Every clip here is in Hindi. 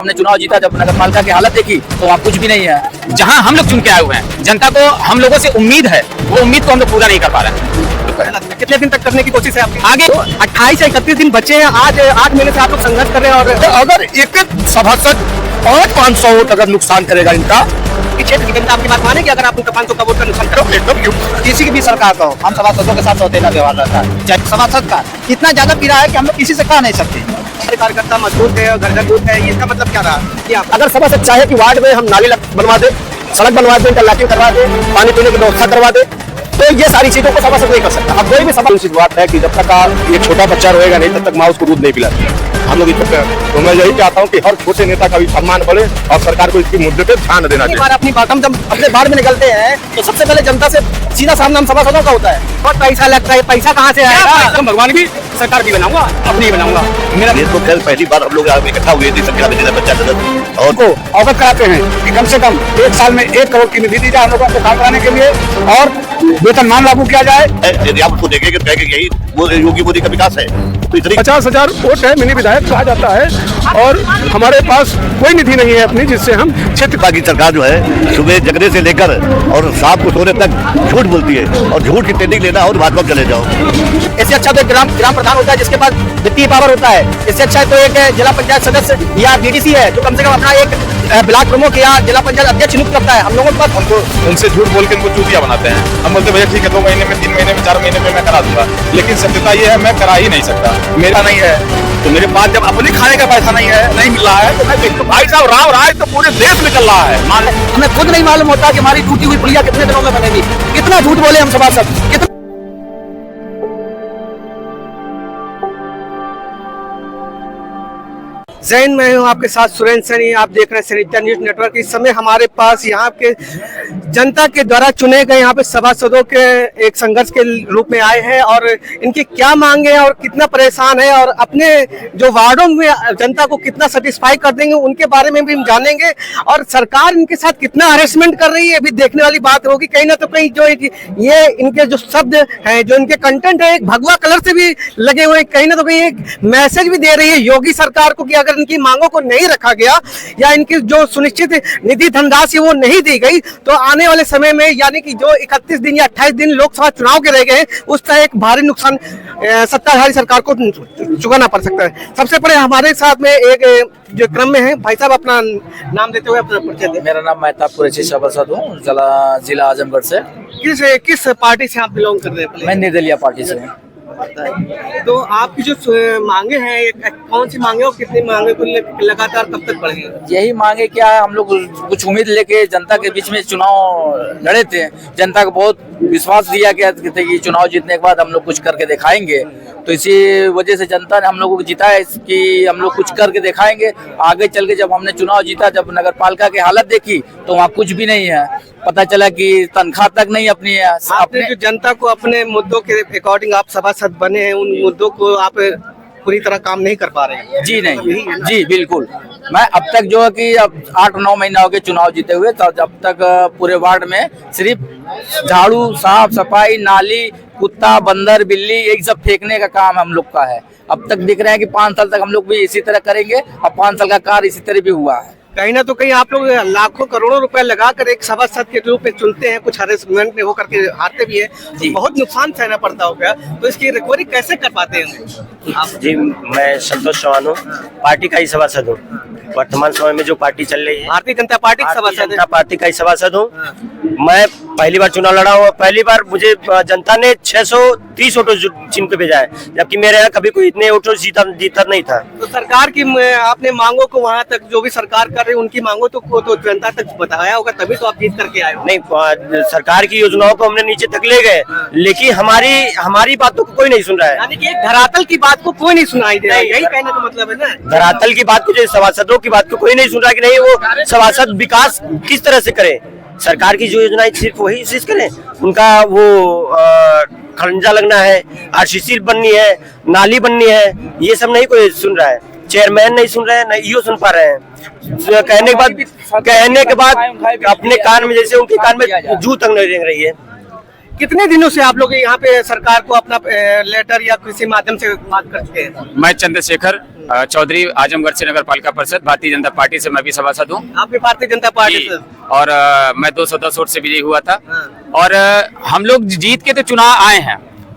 हमने चुनाव जीता, जब नगर पालिका की हालत देखी तो वहाँ कुछ भी नहीं है। जहाँ हम लोग चुन के आए हुए हैं, जनता को हम लोगों से उम्मीद है, वो उम्मीद को हम लोग पूरा नहीं कर पा रहे हैं। कितने दिन तक करने की कोशिश है आपकी? आगे 28 से 31 दिन बचे हैं। आज 8 महीने से आप लोग संघर्ष कर रहे हैं और अगर एक सभासद 500 वोट अगर नुकसान करेगा इनका, क्षेत्र की जनता आपकी बात मानेगी अगर आप उनका 500 का वोट का नुकसान करो? एकदम किसी की भी सरकार का हो, हम सभासदों के साथ सौतेला व्यवहार रहता है। चाहे सभासद का इतना ज्यादा पीड़ा है कि हम लोग किसी से कह नहीं सकते। कार्यकर्ता मजबूत है और घर घर दूत है, ये इसका मतलब क्या रहा कि आप अगर सभासद चाहे कि वार्ड में हम नाली बनवा दे, सड़क बनवा दे, इंटरलॉकिंग करवा दे, पानी पीने की व्यवस्था करवा दे, तो ये सारी चीजों को सभासद नहीं कर सकता। अब कोई भी सभा निश्चित बात है कि जब तक एक छोटा बच्चा रोएगा नहीं तब तक माँ उसको दूध नहीं पिलाती। हम लोग तो मैं यही चाहता हूँ कि हर छोटे नेता का भी सम्मान बढ़े और सरकार को इसकी मुद्दे पे ध्यान देना चाहिए। अपनी बात हम जब अपने बाढ़ में निकलते हैं तो सबसे पहले जनता से सीधा सामना हम सभासदों का होता है। बहुत पैसा लगता है, पैसा कहाँ से आएगा? भगवान की सरकार भी बनाऊंगा, अपनी ही बनाऊंगा। मेरा ये तो कल पहली बार हम लोग इकट्ठा हुए थे, संख्या में बच्चा और को अवगत कराते हैं कि कम से कम 1 साल में 1 करोड़ की निधि दी जाए हम लोगों को काम कराने के लिए और वेतनमान लागू किया जाए। यदि आप उसको देखेंगे तो कहेंगे यही वो योगी मोदी का विकास है। तो इतनी 50,000 वोट है, मिनी विधायक कहा जाता है और हमारे पास कोई निधि नहीं है अपनी जिससे हम क्षेत्र की सरकार जो है सुबह जगने से लेकर और शाम को सोने तक झूठ बोलती है और झूठ की ट्रेनिंग लेना और भाजपा चले जाओ। इससे अच्छा तो ग्राम प्रधान होता है जिसके पास वित्तीय पावर होता है। इससे अच्छा तो एक जिला पंचायत सदस्य या बीडीसी है जो कम से कम अपना एक ब्लॉक प्रमुख या जिला पंचायत अध्यक्ष नियुक्त करता है। हम लोगों के पास हमको उनसे झूठ बोल के उनको चूतिया बनाते हैं। हम बोलते भैया ठीक है 2 महीने में, 3 महीने में, 4 महीने में मैं करा दूंगा, लेकिन सत्यता ये है मैं करा ही नहीं सकता। मेरा नहीं है तो मेरे पास जब अपने खाने का पैसा नहीं है, नहीं मिल रहा है तो मैं देखता भाई साहब राव राय तो पूरे देश में चल रहा है। हमें खुद नहीं मालूम होता कि हमारी टूटी हुई पुलिया कितने दिनों में बनेगी। कितना झूठ बोले हम सभासद, कितना जैन मैं हूँ आपके साथ सुरेंद्र सैनी। आप देख रहे हैं सरिता न्यूज नेटवर्क। इस समय हमारे पास यहाँ के जनता के द्वारा चुने गए यहाँ पे सभासदों के एक संघर्ष के रूप में आए हैं और इनकी क्या मांगे हैं और कितना परेशान है और अपने जो वार्डों में जनता को कितना सेटिस्फाई कर देंगे उनके बारे में भी हम जानेंगे। और सरकार इनके साथ कितना हरेसमेंट कर रही है अभी देखने वाली बात होगी। कहीं ना तो कहीं जो ये इनके जो शब्द हैं, जो इनके कंटेंट है, एक भगवा कलर से भी लगे हुए, कहीं ना तो कहीं एक मैसेज भी दे रही है योगी सरकार को कि अगर इनकी मांगों को नहीं रखा गया या इनकी जो सुनिश्चित निधि धनराशि वो नहीं दी गई तो आने वाले समय में यानी कि जो 31 दिन या 28 दिन लोकसभा चुनाव के रह गए उसका एक भारी नुकसान सत्ताधारी सरकार को चुकाना पड़ सकता है। सबसे पहले हमारे साथ में एक जो क्रम में है भाई साहब, अपना नाम देते हुए अपना परिचय दें। मेरा नाम मेहताब कुरैशी सभासद हूँ, जिला आजमगढ़ से। किस पार्टी से आप बिलोंग कर रहे हैं? मैं निर्दलीय पार्टी से हूँ। तो आपकी जो मांगे हैं कौन सी मांगे और कितनी मांगे को लगातार कब तक बढ़ेंगे? यही मांगे क्या है, हम लोग कुछ उम्मीद लेके जनता के बीच में चुनाव लड़े थे। जनता को बहुत विश्वास दिया गया कि चुनाव जीतने के बाद हम लोग कुछ करके दिखाएंगे, तो इसी वजह से जनता ने हम लोगों को जीता है कि हम लोग कुछ करके दिखाएंगे। आगे चल के जब हमने चुनाव जीता, जब नगर पालिका की हालत देखी तो वहाँ कुछ भी नहीं है। पता चला कि तनख्वाह तक नहीं अपनी है। आपने जो जनता को अपने मुद्दों के अकॉर्डिंग आप सभासद बने हैं, उन मुद्दों को आप पूरी तरह काम नहीं कर पा रहे हैं? जी नहीं, जी बिल्कुल। मैं अब तक जो है कि अब 8-9 महीना हो गए चुनाव जीते हुए, तो जब तक पूरे वार्ड में सिर्फ झाड़ू, साफ सफाई, नाली, कुत्ता, बंदर, बिल्ली यही सब फेंकने का काम हम लोग का है। अब तक दिख रहे हैं कि 5 साल तक हम लोग भी इसी तरह करेंगे और 5 साल का कार्य इसी तरह भी हुआ है। कहीं ना तो कहीं आप लोग लाखों करोड़ों रुपए लगाकर एक सभासद के रूप में चुनते हैं, कुछ हरेसमेंट में होकर के हारते भी है, तो बहुत नुकसान सहना पड़ता होगा, तो इसकी रिकवरी कैसे कर पाते हैं? जी मैं संतोष चौहान हूँ, पार्टी का ही सभासद हूँ। वर्तमान समय में जो पार्टी चल रही है भारतीय जनता पार्टी का सभासद, जनता पार्टी का ही सभासद हूँ। मैं पहली बार चुनाव लड़ा हूँ। पहली बार मुझे जनता ने 630 वोटों चिन्ह पे भेजा है, जबकि मेरे यहाँ कभी कोई इतने वोटों जीता नहीं था। तो सरकार की आपने मांगों को वहाँ तक जो भी सरकार कर रही है उनकी मांगों तो जनता तक बताया होगा, तभी तो आप जीत करके आए हो। नहीं, सरकार की योजनाओं को हमने नीचे तक ले गए, लेकिन हमारी बातों को कोई नहीं सुन रहा है। यानी कि एक धरातल की बात को कोई नहीं सुनाई दे रहा है, यही कहने का मतलब है ना? धरातल की बात को, जो सभासदों की बात को कोई नहीं सुन रहा कि नहीं वो सभासद विकास किस तरह से करे। सरकार की जो योजनाएं सिर्फ वही चीज करें, उनका वो खरंजा लगना है, आरसीसी बननी है, नाली बननी है, ये सब नहीं कोई सुन रहा है। चेयरमैन नहीं सुन रहे हैं, नहीं यो सुन पा रहे हैं। कहने के बाद अपने कान में, जैसे उनके कान में जू तक नहीं रेंग रही है। कितने दिनों से आप लोग यहाँ पे सरकार को अपना लेटर या किसी माध्यम से बात कर चुके हैं? मैं चंद्रशेखर चौधरी, आजमगढ़ से नगर पालिका परिषद, भारतीय जनता पार्टी से मैं भी सभासद हूँ। आप भी भारतीय जनता पार्टी जी, से? और मैं 210 वोट से विजयी हुआ था। हाँ। और हम लोग जीत के तो चुनाव आए हैं।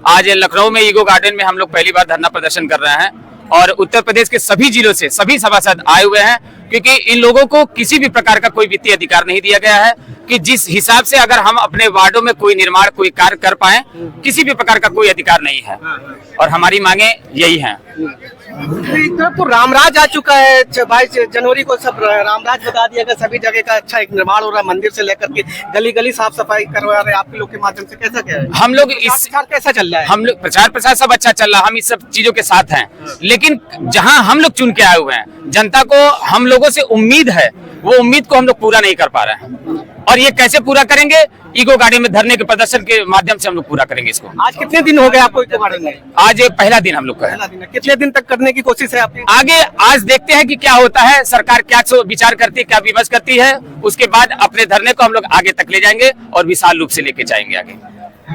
आज लखनऊ में ईगो गार्डन में हम लोग पहली बार धरना प्रदर्शन कर रहे हैं और उत्तर प्रदेश के सभी जिलों से सभी सभासद आए हुए हैं, क्योंकि इन लोगों को किसी भी प्रकार का कोई वित्तीय अधिकार नहीं दिया गया है कि जिस हिसाब से अगर हम अपने वार्डों में कोई निर्माण कोई कार्य कर पाए, किसी भी प्रकार का कोई अधिकार नहीं है और हमारी मांगे यही हैं। एक तरफ तो रामराज आ चुका है, 22 जनवरी को सब रामराज बता दिया गया, सभी जगह का अच्छा एक निर्माण हो रहा है, मंदिर से लेकर के गली गली साफ सफाई करवा रहे हैं आपके लोग के माध्यम से। कैसा क्या है हम लोग इस प्रचार कैसा चल रहा है? हम लोग प्रचार प्रसार सब अच्छा चल रहा है, हम इस सब चीजों के साथ हैं, लेकिन जहां हम लोग चुन के आए हुए हैं, जनता को हम लोगों से उम्मीद है, वो उम्मीद को हम लोग पूरा नहीं कर पा रहे हैं। और ये कैसे पूरा करेंगे? ईगो गार्डन में धरने के प्रदर्शन के माध्यम से हम लोग पूरा करेंगे इसको। आज कितने दिन हो गए आपको ईगो गार्डन में? आज पहला दिन हम लोग का है। पहला दिन है। कितने दिन तक करने की कोशिश है आपकी? आगे आज देखते हैं कि क्या होता है, सरकार क्या विचार करती है, क्या विमर्श करती है, उसके बाद अपने धरने को हम लोग आगे तक ले जाएंगे और विशाल रूप से लेके जाएंगे आगे।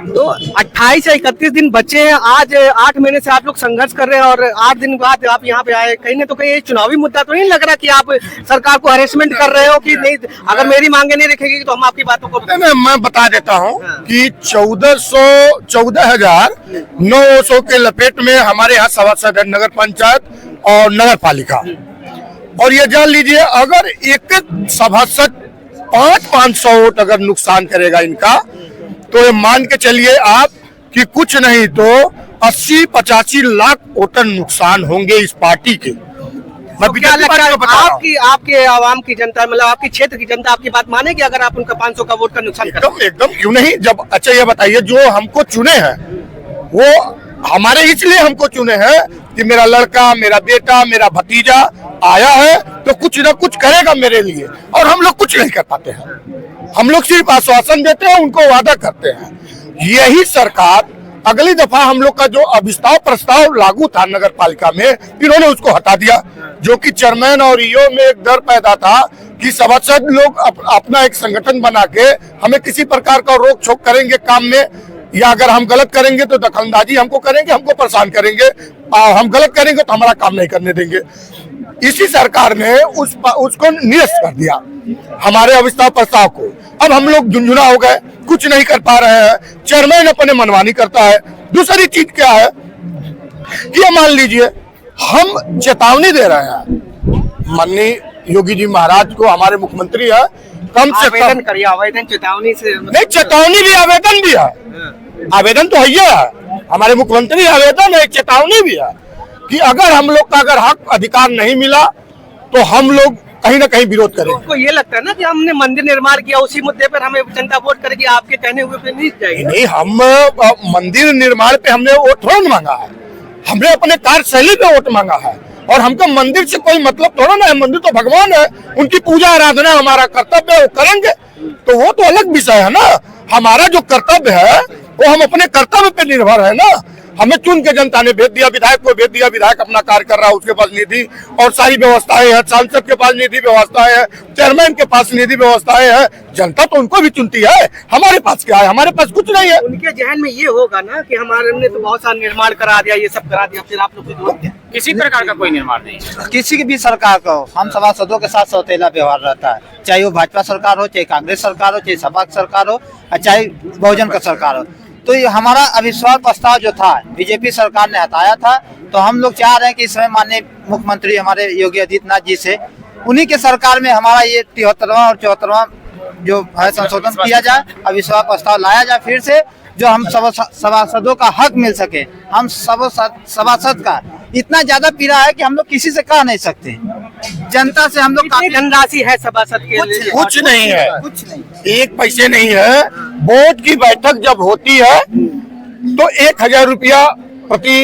तो 28 से 31 दिन बचे हैं। आज 8 महीने से आप लोग संघर्ष कर रहे हैं और 8 दिन बाद आप यहाँ पे आए, कहीं ना तो कहीं चुनावी मुद्दा तो नहीं लग रहा कि आप सरकार को हरेसमेंट कर रहे हो कि नहीं, अगर मेरी मांगे नहीं रखेगी तो हम आपकी बातों को? मैं बता देता हूँ कि 14,900 के लपेट में हमारे यहाँ सभासद है, नगर पंचायत और नगर पालिका। और ये जान लीजिए, अगर एक सभासद 500 वोट अगर नुकसान करेगा इनका, तो ये मान के चलिए आप कि कुछ नहीं तो 80-85 लाख वोटर नुकसान होंगे इस पार्टी के। तो क्या लगता है आपके आवाम की जनता, मतलब आपके क्षेत्र की जनता आपकी बात मानेगी अगर आप उनका 500 का वोट का नुकसान करें? एकदम क्यों नहीं। जब अच्छा ये बताइए, जो हमको चुने हैं वो हमारे इसलिए हमको चुने हैं कि मेरा लड़का, मेरा बेटा, मेरा भतीजा आया है तो कुछ ना कुछ करेगा मेरे लिए, और हम लोग कुछ नहीं कर पाते हैं। हम लोग सिर्फ आश्वासन देते हैं, उनको वादा करते हैं। यही सरकार अगली दफा हम लोग का जो अभिस्ताव प्रस्ताव लागू था नगर पालिका में, इन्होंने उसको हटा दिया, जो कि चेयरमैन और ईओ में एक डर पैदा था कि सभासद लोग अपना एक संगठन बना के हमें किसी प्रकार का रोक छोक करेंगे काम में, या अगर हम गलत करेंगे तो दखलंदाजी हमको करेंगे, हमको परेशान करेंगे, हम गलत करेंगे तो हमारा काम नहीं करने देंगे। इसी सरकार ने उसको निरस्त कर दिया, हमारे अविस्तार प्रस्ताव को। अब हम लोग झुंझुना हो गए, कुछ नहीं कर पा रहे हैं, चेयरमैन अपने मनमानी करता है। दूसरी चीज क्या है कि मान लीजिए हम चेतावनी दे रहे हैं माननीय योगी जी महाराज को, हमारे मुख्यमंत्री है, कम से आवेदन करिए, आवेदन चेतावनी से नहीं, चेतावनी भी आवेदन भी है, आवेदन तो है, हमारे मुख्यमंत्री आवेदन है, चेतावनी भी है कि अगर हम लोग का अगर हक अधिकार नहीं मिला तो हम लोग कहीं ना कहीं विरोध करेंगे। आपको ये लगता है ना कि हमने मंदिर निर्माण किया, उसी मुद्दे पर हमें जनता वोट करेगी, आपके कहने हुए पे नहीं जाएगी? नहीं, हम मंदिर निर्माण पे हमने वोट थोड़ा मांगा है, हमने अपने कार्यशैली पे वोट मांगा है, और हमको मंदिर से कोई मतलब थोड़ा ना है। मंदिर तो भगवान है, उनकी पूजा आराधना हमारा कर्तव्य है, वो करेंगे, तो वो तो अलग विषय है ना। हमारा जो कर्तव्य है वो हम अपने कर्तव्य पे निर्भर है ना। हमें चुन के जनता ने भेज दिया, विधायक को भेज दिया, विधायक अपना कार्य कर रहा है, उसके पास निधि और सारी व्यवस्थाएं हैं, सांसद के पास निधि व्यवस्थाएं है, चेयरमैन के पास निधि व्यवस्थाएं है। जनता तो उनको भी चुनती है, हमारे पास क्या है? हमारे पास कुछ नहीं है। उनके जहन में ये होगा ना कि हमारे ने तो बहुत सारा निर्माण करा दिया, ये सब करा दिया, फिर आप लोग किसी प्रकार का कोई निर्माण नहीं। किसी भी सरकार का हो, हम सभासदों के साथ सौतेला व्यवहार रहता है, चाहे वो भाजपा सरकार हो, चाहे कांग्रेस सरकार हो, चाहे सपा सरकार हो, चाहे बहुजन का सरकार हो। तो ये हमारा अविश्वास प्रस्ताव जो था बीजेपी सरकार ने हटाया था, तो हम लोग चाह रहे हैं कि इस समय माननीय मुख्यमंत्री हमारे योगी आदित्यनाथ जी से उन्हीं के सरकार में हमारा ये 73वां और 74वां जो है संशोधन किया जाए, अविश्वास प्रस्ताव लाया जाए फिर से, जो हम सभासदों का हक मिल सके। हम सभासद का इतना ज्यादा पीड़ा है कि हम लोग किसी से कह नहीं सकते। जनता से हम लोग कितनी धनराशि है सभासद के लिए? कुछ नहीं है, कुछ नहीं, 1 पैसे नहीं है। बोर्ड की बैठक जब होती है तो 1000 रुपया प्रति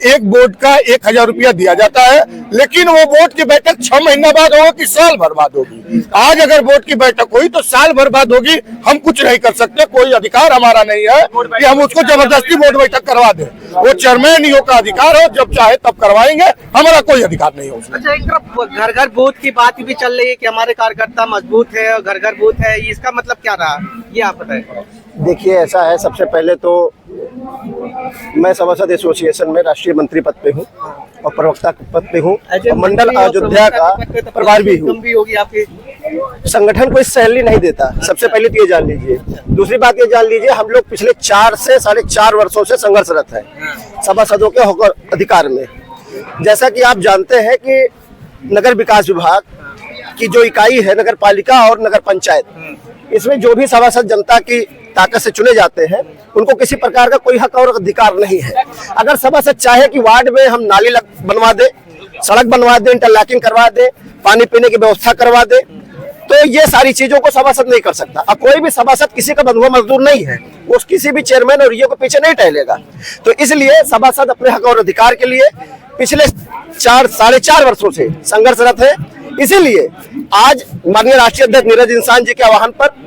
एक वोट का 1000 रुपया दिया जाता है, लेकिन वो वोट की बैठक 6 महीना बाद होगी कि साल भर बाद होगी। आज अगर वोट की बैठक हुई तो साल भर बाद होगी, हम कुछ नहीं कर सकते, कोई अधिकार हमारा नहीं है कि हम उसको जबरदस्ती वोट बैठक करवा दें। वो चेयरमैन ही का अधिकार हो, जब चाहे तब करवाएंगे, हमारा कोई अधिकार नहीं हो उसमें। अच्छा, एक तरफ घर घर बूथ की बात भी चल रही है कि हमारे कार्यकर्ता मजबूत है और घर घर बूथ है, इसका मतलब क्या रहा, ये आप बताएं। देखिए, ऐसा है, सबसे पहले तो मैं सभासद एसोसिएशन में राष्ट्रीय मंत्री पद पे हूँ और प्रवक्ता पद पे हूँ और मंडल अयोध्या का प्रभारी भी हूँ। होगी आपकी संगठन कोई सैलरी नहीं देता, सबसे पहले तो ये जान लीजिए। दूसरी बात ये जान लीजिए, हम लोग पिछले 4 से 4.5 वर्षों से संघर्षरत है सभासदों के हक और अधिकार में। जैसा कि आप जानते हैं कि नगर विकास विभाग की जो इकाई है नगर पालिका और नगर पंचायत, इसमें जो भी सभासद जनता की ताकत से चुने जाते हैं उनको किसी प्रकार का कोई हक और अधिकार नहीं है। अगर सभासद चाहे कि वार्ड में हम नाली बनवा दे, सड़क बनवा दे, इंटरलॉकिंग करवा दे, पानी पीने की व्यवस्था करवा दे, तो ये सारी चीजों को सभासद नहीं कर सकता। अब कोई भी सभासद किसी का बंधुआ मजदूर नहीं है, वो किसी भी चेयरमैन और ईओ के पीछे नहीं टहलेगा। तो इसलिए सभासद अपने हक और अधिकार के लिए पिछले 4.5 वर्षों से संघर्षरत है। इसीलिए आज माननीय राष्ट्रीय अध्यक्ष नीरज इंसान जी के आह्वान पर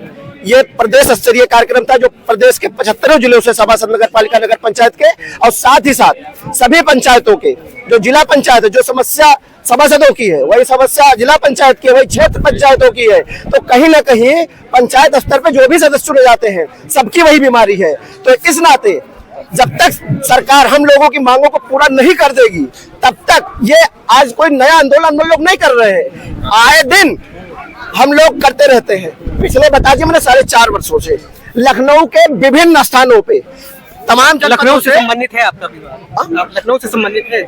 ये प्रदेश स्तरीय कार्यक्रम था, जो प्रदेश के 75 जिलों से सभासद नगर पालिका नगर पंचायत के और साथ ही साथ सभी पंचायतों के जो जिला पंचायत है, जो समस्या सभासदों की है वही समस्या जिला पंचायत की है, वही क्षेत्र पंचायतों की है। तो कहीं ना कहीं पंचायत स्तर पे जो भी सदस्य चुने जाते हैं सबकी वही बीमारी है। तो इस नाते जब तक सरकार हम लोगों की मांगों को पूरा नहीं कर देगी, तब तक ये आज कोई नया आंदोलन हम लोग नहीं कर रहे हैं, आए दिन हम लोग करते रहते हैं। पिछले बता दिए मैंने 4.5 वर्षों से लखनऊ के विभिन्न स्थानों पे तमाम लखनऊ से संबंधित है आपका विभाग? आप लखनऊ से संबंधित है?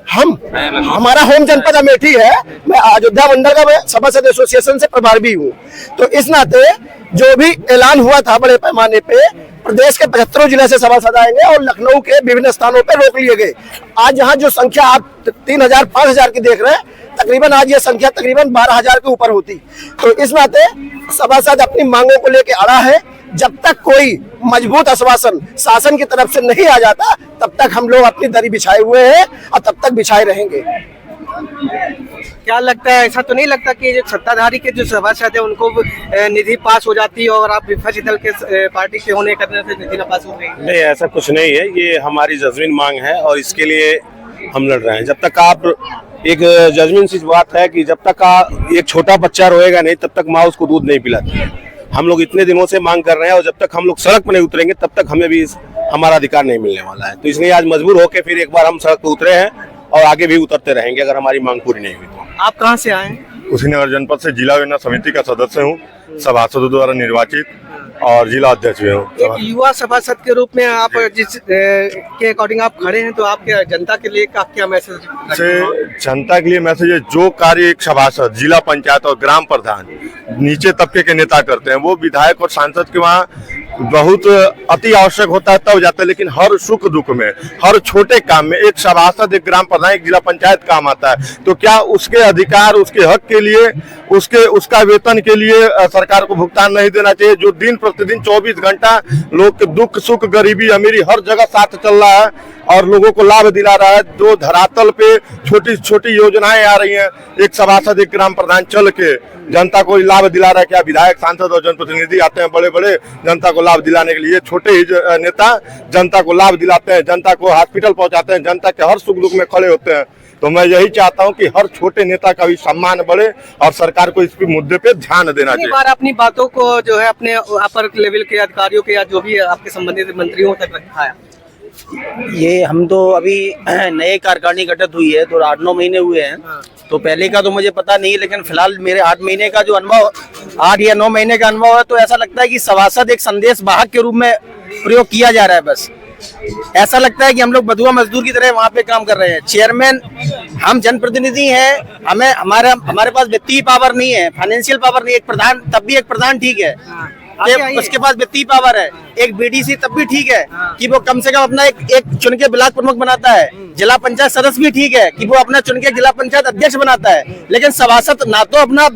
हमारा होम जनपद अमेठी है, मैं अयोध्या मंडल का मैं सभासद एसोसिएशन से प्रभारी भी हूँ। तो इस नाते जो भी ऐलान हुआ था बड़े पैमाने पे, प्रदेश के 75 जिले से सभासद आएंगे और लखनऊ के विभिन्न स्थानों पे रोक लिए गए। आज यहाँ जो संख्या आप 3000 5000 की देख रहे हैं, तकरीबन आज ये संख्या तकरीबन 12000 के ऊपर होती। तो इस नाते सभासद अपनी मांगों को लेकर अड़ा है। जब तक कोई मजबूत आश्वासन शासन की तरफ से नहीं आ जाता, तब तक हम लोग अपनी दरी बिछाए हुए हैं और तब तक बिछाए रहेंगे। क्या लगता है, ऐसा तो नहीं लगता कि जो सत्ताधारी के जो सभासद है उनको निधि पास हो जाती है और आप विपक्षी दल के पार्टी के होने करने से निधि ना पास हो गई? नहीं, ऐसा कुछ नहीं है, ये हमारी जज़मीन मांग है और इसके लिए हम लड़ रहे हैं। जब तक आप एक जज़मीन सी बात है कि जब तक एक छोटा बच्चा रोएगा नहीं तब तक माँ उसको दूध नहीं पिलाती। हम लोग इतने दिनों से मांग कर रहे हैं और जब तक हम लोग सड़क पर नहीं उतरेंगे तब तक हमें भी हमारा अधिकार नहीं मिलने वाला है। तो इसलिए आज मजबूर होकर फिर एक बार हम सड़क पर उतरे हैं और आगे भी उतरते रहेंगे अगर हमारी मांग पूरी नहीं हुई तो। आप कहाँ से आए? कुशीनगर जनपद से जिला योजना समिति का सदस्य हूँ, सभासदों द्वारा निर्वाचित और जिला अध्यक्ष भी हूँ। एक युवा सभासद के रूप में आप जिस के अकॉर्डिंग आप खड़े हैं, तो आपके जनता के लिए क्या मैसेज? जनता के लिए मैसेज है, जो कार्य एक सभासद जिला पंचायत और ग्राम प्रधान नीचे तबके के नेता करते हैं वो विधायक और सांसद के वहाँ बहुत अति आवश्यक होता है तब जाता है, लेकिन हर सुख दुख में हर छोटे काम में एक सभासद एक ग्राम प्रधान एक जिला पंचायत काम आता है। तो क्या उसके अधिकार उसके हक के लिए उसका वेतन के लिए सरकार को भुगतान नहीं देना चाहिए? जो दिन प्रतिदिन 24 घंटा लोग के दुख सुख गरीबी अमीरी हर जगह साथ चल रहा है और लोगों को लाभ दिला रहा है, जो धरातल पे छोटी छोटी योजनाएं आ रही हैं, एक सभासद एक ग्राम प्रधान चल के जनता को लाभ दिला रहा है। क्या विधायक सांसद और जनप्रतिनिधि आते हैं बड़े बड़े जनता को लाभ दिलाने के लिए, छोटे ही नेता जनता को लाभ दिलाते हैं, जनता को हॉस्पिटल पहुंचाते हैं, जनता के हर सुख दुख में खड़े होते हैं। तो मैं यही चाहता हूं कि हर छोटे नेता का भी सम्मान बढ़े और सरकार को इस मुद्दे पे ध्यान देना चाहिए। बार अपनी बातों को जो है अपने अपर लेवल के अधिकारियों के या जो भी आपके संबंधित मंत्रियों तक रखा है? ये हम तो अभी नए कार्यकारिणी गठित हुई है तो 8-9 महीने हुए हैं, तो पहले का तो मुझे पता नहीं, लेकिन फिलहाल मेरे 8 महीने का जो अनुभव 8 या 9 महीने का अनुभव है, तो ऐसा लगता है कि सभासद एक संदेश वाहक के रूप में प्रयोग किया जा रहा है। बस ऐसा लगता है कि हम लोग बधुआ मजदूर की तरह वहाँ पे काम कर रहे हैं। चेयरमैन हम जनप्रतिनिधि हैं, हमें हमारे पास वित्तीय पावर नहीं है, फाइनेंशियल पावर नहीं है। एक प्रधान तब भी एक प्रधान ठीक है, उसके पास वित्तीय पावर है। एक बीडीसी तब भी ठीक है कि वो कम से कम अपना एक चुन के ब्लॉक प्रमुख बनाता है। जिला पंचायत सदस्य भी ठीक है कि वो अपना चुन के जिला पंचायत अध्यक्ष बनाता है, लेकिन सभासद ना तो अपना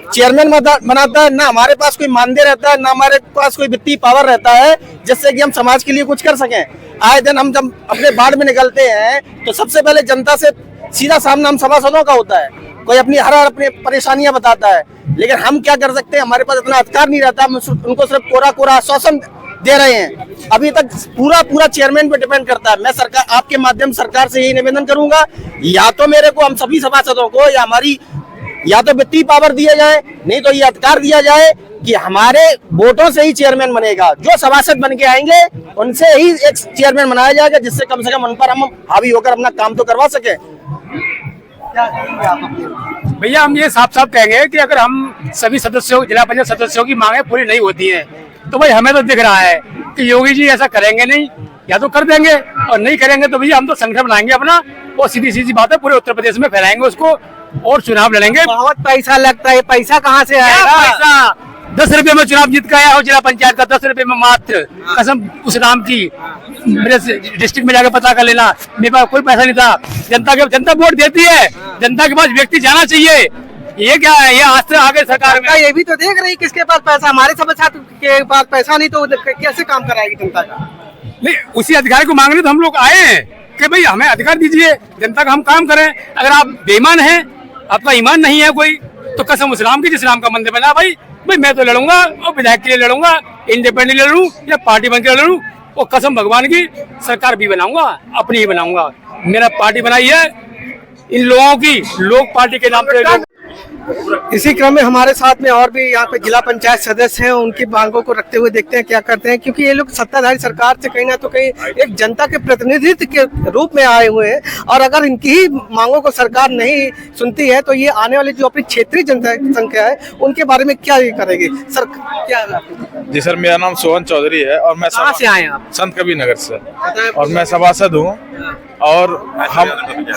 चेयरमैन बनाता है, ना हमारे पास कोई मानदेय रहता है, ना हमारे पास कोई वित्तीय पावर रहता है जिससे कि हम समाज के लिए कुछ कर सकें। आए दिन हम जब अपने वार्ड में निकलते हैं तो सबसे पहले जनता से सीधा सामना हम सभासदों का होता है। कोई अपनी हर अपनी परेशानियां बताता है, लेकिन हम क्या कर सकते हैं, हमारे पास इतना अधिकार नहीं रहता। हम उनको सिर्फ कोरा आश्वासन दे रहे हैं। अभी तक पूरा चेयरमैन पे डिपेंड करता है। मैं सरकार, आपके माध्यम सरकार से यही निवेदन करूंगा, या तो मेरे को, हम सभी सभासदों को, या हमारी या तो वित्तीय पावर दिया जाए, नहीं तो ये अधिकार दिया जाए कि हमारे वोटों से ही चेयरमैन बनेगा। जो सभासद बन के आएंगे उनसे ही एक चेयरमैन बनाया जाएगा, जिससे कम से कम उन पर हम हावी होकर अपना काम तो करवा सके। भैया हम ये साफ साफ कहेंगे कि अगर हम सभी सदस्यों, जिला पंचायत सदस्यों की मांगे पूरी नहीं होती है तो भाई हमें तो दिख रहा है कि योगी जी ऐसा करेंगे नहीं, या तो कर देंगे और नहीं करेंगे तो भैया हम तो संगठन बनाएंगे अपना, और सीधी सीधी बात है पूरे उत्तर प्रदेश में फैलाएंगे उसको और चुनाव लड़ेंगे। बहुत पैसा लगता है, पैसा कहाँ से आएगा? पैसा 10 रुपए में चुनाव जीत के आया हो जिला पंचायत का, 10 रुपए में मात्र, कसम उस नाम की, मेरे डिस्ट्रिक्ट में जाकर पता कर लेना, मेरे पास कोई पैसा नहीं था। जनता वोट देती है, जनता के पास व्यक्ति जाना चाहिए। ये क्या है, ये आज से आगे सरकार में ये भी तो देख रही किसके पास पैसा, हमारे सभासद के पास पैसा नहीं तो कैसे काम कराएगी जनता का? नहीं, उसी अधिकार को मांगने तो हम लोग आए हैं कि भाई हमें अधिकार दीजिए, जनता का हम काम करें। अगर आप बेईमान हैं, आपका ईमान नहीं है कोई, तो कसम उस राम की जिस राम का मंदिर बना, भाई मैं तो लड़ूंगा और विधायक के लिए लड़ूंगा, इंडिपेंडेंट लड़ूं या पार्टी बन के लड़ूं, और कसम भगवान की सरकार भी बनाऊंगा, अपनी ही बनाऊंगा। मेरा पार्टी बनाई है इन लोगों की, लोग पार्टी के नाम पे। इसी क्रम में हमारे साथ में और भी यहाँ पे जिला पंचायत सदस्य हैं, उनकी मांगों को रखते हुए देखते हैं क्या करते हैं, क्योंकि ये लोग सत्ताधारी सरकार से कहीं ना तो कहीं एक जनता के प्रतिनिधित्व के रूप में आए हुए हैं, और अगर इनकी ही मांगों को सरकार नहीं सुनती है तो ये आने वाली जो अपनी क्षेत्रीय जनसंख्या है उनके बारे में क्या करेगी सर? क्या? जी सर, मेरा नाम सोहन चौधरी है और मैं कहाँ से आए आप? संत कबीर नगर से, और मैं सभासद हूँ। और हम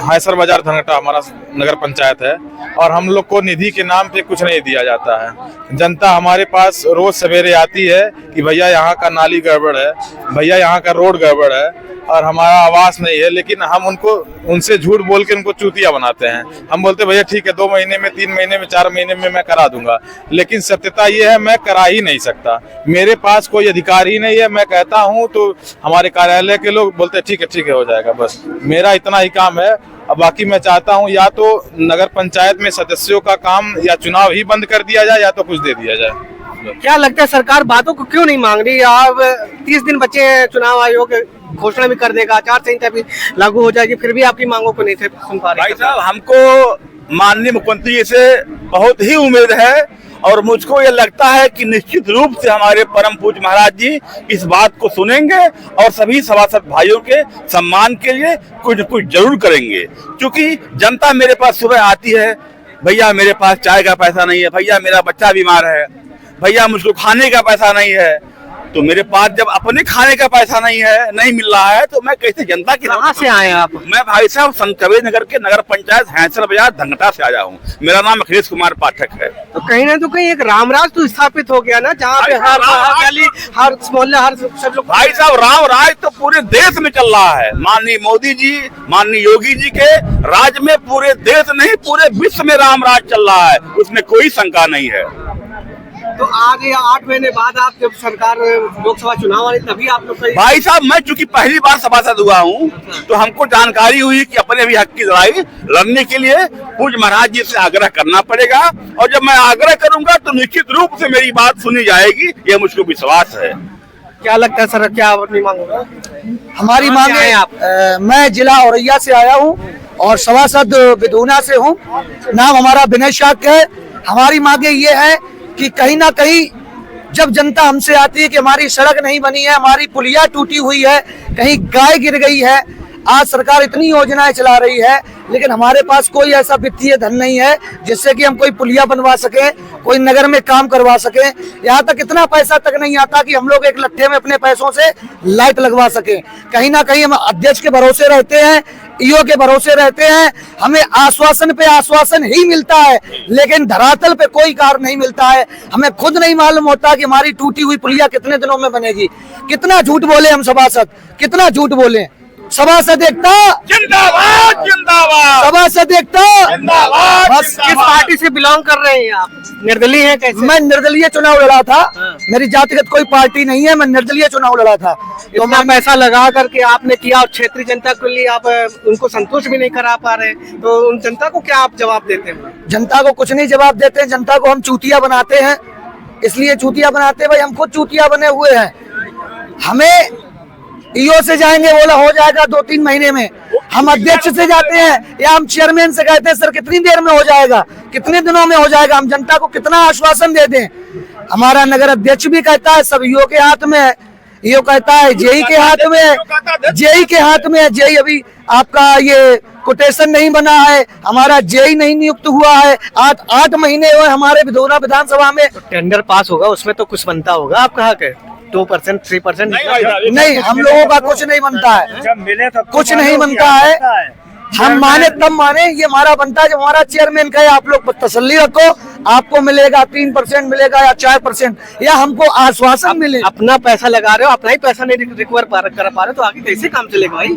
हैसर बाजार धनघटा हमारा नगर पंचायत है, और हम लोग को निधि के नाम पे कुछ नहीं दिया जाता है। जनता हमारे पास रोज सवेरे आती है कि भैया यहाँ का नाली गड़बड़ है, भैया यहाँ का रोड गड़बड़ है, और हमारा आवास नहीं है, लेकिन हम उनसे झूठ बोल के उनको चूतिया बनाते हैं। हम बोलते भैया ठीक है, 2 महीने में, 3 महीने में, 4 महीने में मैं करा दूंगा, लेकिन सत्यता ये है मैं करा ही नहीं सकता। मेरे पास कोई अधिकार ही नहीं है। मैं कहता हूँ तो हमारे कार्यालय के लोग बोलते ठीक है हो जाएगा, बस मेरा इतना ही काम है। अब बाकी मैं चाहता हूँ या तो नगर पंचायत में सदस्यों का काम या चुनाव ही बंद कर दिया जाए, या तो कुछ दे दिया जाए। क्या लगता है सरकार बातों को क्यों नहीं मांग रही? अब 30 दिन बचे हैं, चुनाव आयोग घोषणा भी कर देगा, आचार संहिता भी लागू हो जाएगी, फिर भी आपकी मांगों को नहीं सुन पा रहे। भाई साहब, हमको माननीय मुख्यमंत्री जी से बहुत ही उम्मीद है, और मुझको ये लगता है कि निश्चित रूप से हमारे परम पूज्य महाराज जी इस बात को सुनेंगे और सभी सभासद भाइयों के सम्मान के लिए कुछ न कुछ जरूर करेंगे। क्योंकि जनता मेरे पास सुबह आती है, भैया मेरे पास चाय का पैसा नहीं है, भैया मेरा बच्चा बीमार है, भैया मुझको खाने का पैसा नहीं है। तो मेरे पास जब अपने खाने का पैसा नहीं मिल रहा है, तो मैं कैसे जनता की? कहाँ से आए आप? मैं भाई साहब संत कबीर नगर के नगर पंचायत हैसर बाजार धनघटा से आया हूँ। मेरा नाम अखिलेश कुमार पाठक है। तो कहीं ना तो कहीं एक रामराज तो स्थापित हो गया ना, जहाँ पे हर गली, हर मोहल्ला, हर सब लोग। भाई साहब, राम राज तो पूरे देश में चल रहा है। माननीय मोदी जी, माननीय योगी जी के राज में पूरे देश नहीं, पूरे विश्व में राम राज चल रहा है, उसमें कोई शंका नहीं है। तो आज 8 महीने बाद आप जब सरकार लोकसभा चुनाव आए तभी आप लोग भाई साहब, मैं चूंकि पहली बार सभासद हुआ हूँ, तो हमको जानकारी हुई कि अपने भी हक की लड़ाई लड़ने के लिए पूज्य महाराज जी से आग्रह करना पड़ेगा, और जब मैं आग्रह करूंगा तो निश्चित रूप से मेरी बात सुनी जाएगी, ये मुझको विश्वास है। क्या लगता है सर, क्या अपनी मांग होगा? हमारी मांग है, मैं जिला औरैया से आया हूँ और सभासद बिदूना से हूँ। नाम हमारा विनय शाक्य है। हमारी मांगे ये है कि कहीं ना कहीं जब जनता हमसे आती है कि हमारी सड़क नहीं बनी है, हमारी पुलिया टूटी हुई है, कहीं गाय गिर गई है, आज सरकार इतनी योजनाएं चला रही है, लेकिन हमारे पास कोई ऐसा वित्तीय धन नहीं है जिससे कि हम कोई पुलिया बनवा सके, कोई नगर में काम करवा सके। यहाँ तक इतना पैसा तक नहीं आता कि हम लोग एक लट्ठे में अपने पैसों से लाइट लगवा सके। कहीं ना कहीं हम अध्यक्ष के भरोसे रहते हैं, ईओ के भरोसे रहते हैं, हमें आश्वासन पे आश्वासन ही मिलता है, लेकिन धरातल पे कोई कार्य नहीं मिलता है। हमें खुद नहीं मालूम होता कि हमारी टूटी हुई पुलिया कितने दिनों में बनेगी। कितना झूठ बोले हम सभासद, कितना झूठ बोले। सभासद एकता जिंदाबाद, जिंदाबाद। सभासद एकता जिंदाबाद। बस किस पार्टी से बिलोंग कर रहे हैं आप? निर्दलीय है कैसे? मैं निर्दलीय चुनाव लड़ा था, मेरी जातिगत कोई पार्टी नहीं है, मैं निर्दलीय चुनाव लड़ा था। इतना पैसा लगा करके आपने किया और क्षेत्रीय जनता के लिए आप उनको संतुष्ट भी नहीं करा पा रहे, तो उन जनता को क्या आप जवाब देते हैं? जनता को कुछ नहीं जवाब देते हैं, जनता को हम चूतिया बनाते हैं। इसलिए चूतिया बनाते हैं भाई, हम खुद चूतिया बने हुए हैं। हमें ईओ से जाएंगे, बोला हो जाएगा 2-3 महीने में। हम अध्यक्ष से जाते हैं या हम चेयरमैन से कहते हैं सर कितनी देर में हो जाएगा, कितने दिनों में हो जाएगा। हम जनता को कितना आश्वासन दे दें। हमारा नगर अध्यक्ष भी कहता है सब ईओ के हाथ में है, ईओ कहता है जेई के हाथ में है, जेई के हाथ में है। जेई अभी आपका ये कोटेशन नहीं बना है, हमारा जेई नहीं नियुक्त हुआ है। 8 महीने हुए हमारे भिदौना विधानसभा में। टेंडर पास होगा उसमें तो कुछ बनता होगा आपका हक है, 2% 3% नहीं, हम लोगों का कुछ नहीं बनता है, कुछ नहीं बनता है। हम माने तब माने, ये हमारा बनता है जब हमारा चेयरमैन कहे आप लोग तसल्ली रखो, आपको मिलेगा 3% मिलेगा या 4%, या हमको आश्वासन मिले। अपना पैसा लगा रहे हो, अपना ही पैसा नहीं रिकवर कर पा रहे तो आगे कैसे काम चलेगा भाई?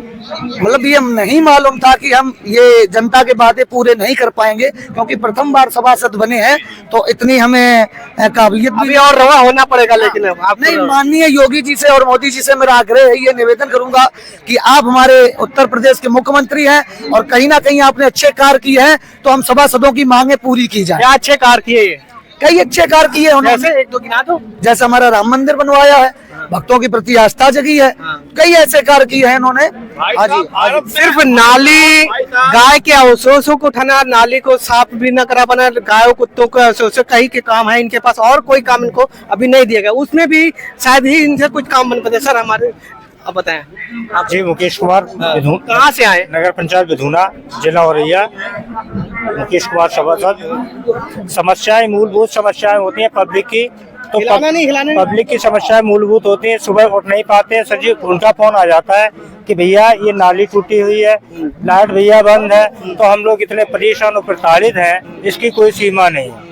मतलब ये नहीं मालूम था कि हम ये जनता के वादे पूरे नहीं कर पाएंगे, क्योंकि प्रथम बार सभासद बने हैं तो इतनी हमें काबिलियत भी और रवा होना पड़ेगा। लेकिन आप नहीं, माननीय योगी जी से और मोदी जी से मेरा आग्रह है, ये निवेदन करूंगा कि आप हमारे उत्तर प्रदेश के मुख्यमंत्री हैं और कहीं ना कहीं आपने अच्छे कार्य किए हैं, तो हम सभासदों की मांगे पूरी की जाए। क्या अच्छे कार्य किए? कई अच्छे कार्य किए उन्होंने, जैसे 1-2 गिना दो। जैसे हमारा राम मंदिर बनवाया है, भक्तों की प्रति आस्था जगी है, कई ऐसे कार्य किए हैं इन्होंने। हाँ जी, सिर्फ नाली, गाय के अवशेषों को उठाना, नाली को साफ भी न करा पाना, गायों कुत्तों के अवशेष कहीं के काम है इनके पास, और कोई काम इनको अभी नहीं दिया गया। उसमें भी शायद ही इनसे कुछ काम बन पाते। सर हमारे अब बताएं आप। जी, मुकेश कुमार, कहाँ से आए? नगर पंचायत बिधूना, जिला औरैया। मुकेश कुमार सभासद। समस्याएं, मूलभूत समस्याएं होती हैं पब्लिक की, तो पब्लिक की समस्याएं मूलभूत होती हैं। सुबह उठ नहीं पाते हैं, सजीव उनका फोन आ जाता है कि भैया ये नाली टूटी हुई है, लाइट भैया बंद है, तो हम लोग इतने परेशान और प्रताड़ित हैं, इसकी कोई सीमा नहीं है।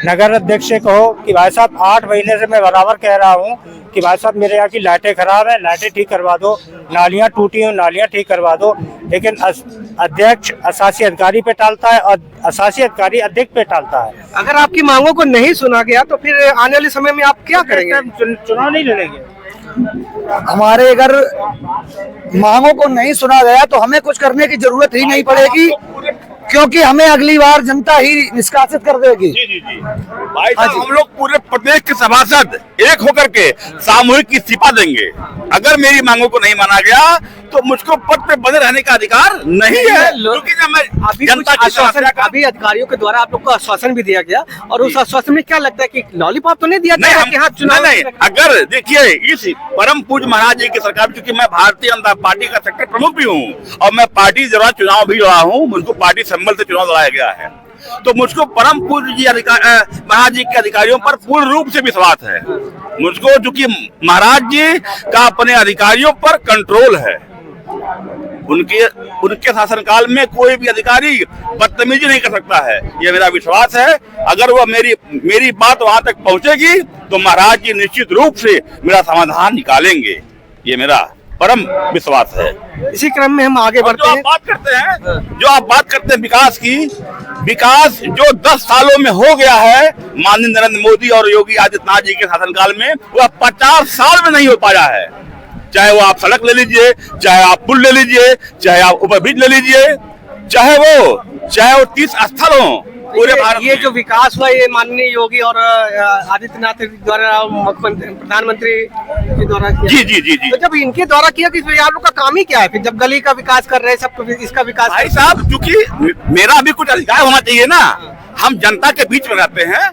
नगर अध्यक्ष से कहो कि भाई साहब 8 महीने से मैं बराबर कह रहा हूँ कि भाई साहब मेरे यहाँ की लाइटें खराब है, लाइटें ठीक करवा दो, नालियाँ टूटी हैं, नालियाँ ठीक करवा दो। लेकिन अध्यक्ष अशासी अधिकारी पे टालता है और अशासी अधिकारी अध्यक्ष पे टालता है। अगर आपकी मांगों को नहीं सुना गया तो फिर आने वाले समय में आप क्या करेंगे? चुनाव नहीं लड़ेंगे। हमारे अगर मांगों को नहीं सुना गया तो हमें कुछ करने की जरूरत ही नहीं पड़ेगी, क्योंकि हमें अगली बार जनता ही निष्कासित कर देगी। जी भाई साहब, हम लोग पूरे प्रदेश के सभासद एक होकर के सामूहिक इस्तीफा देंगे। अगर मेरी मांगों को नहीं माना गया तो मुझको पद पे बने रहने का अधिकार नहीं है, क्योंकि जब मैं जनता की आश्वासन, अभी अधिकारियों के द्वारा आप लोग को आश्वासन भी दिया गया, और उस आश्वासन में क्या लगता है कि लॉलीपॉप तो नहीं दिया गया कि हाँ चुनाव नहीं। अगर देखिए, इस परम पूज्य महाराज जी की सरकार, क्योंकि मैं भारतीय जनता पार्टी का सेक्टर प्रमुख भी हूँ और मैं पार्टी जरा चुनाव भी लड़ा हूँ, मुझको पार्टी संबल से चुनाव लड़ाया गया है, तो मुझको परम पूज्य जी महाराज जी के अधिकारियों पर पूर्ण रूप से विश्वास है। मुझको चूंकि महाराज जी का अपने अधिकारियों पर कंट्रोल है, उनके शासनकाल में कोई भी अधिकारी बदतमीजी नहीं कर सकता है, ये मेरा विश्वास है। अगर वह मेरी बात वहां तक पहुंचेगी तो महाराज जी निश्चित रूप से मेरा समाधान निकालेंगे, ये मेरा परम विश्वास है। इसी क्रम में हम आगे बढ़ते हैं। जो आप बात करते हैं विकास की, विकास जो 10 सालों में हो गया है माननीय नरेंद्र मोदी और योगी आदित्यनाथ जी के शासनकाल में, वह 50 साल में नहीं हो पाया है। चाहे वो आप सड़क ले लीजिए, चाहे आप पुल ले लीजिए, चाहे आप ओवरब्रिज ले लीजिए, चाहे वो 30 स्थल हो पूरे भारत। ये जो विकास हुआ ये माननीय योगी और आदित्यनाथ द्वारा, प्रधानमंत्री के द्वारा किया। जी। तो जब इनके द्वारा किया कि आप लोग का काम ही क्या है फिर, जब गली का विकास कर रहे हैं, सब इसका विकास? भाई साहब, क्योंकि मेरा भी कुछ अधिकार होना चाहिए ना, हम जनता के बीच में रहते हैं।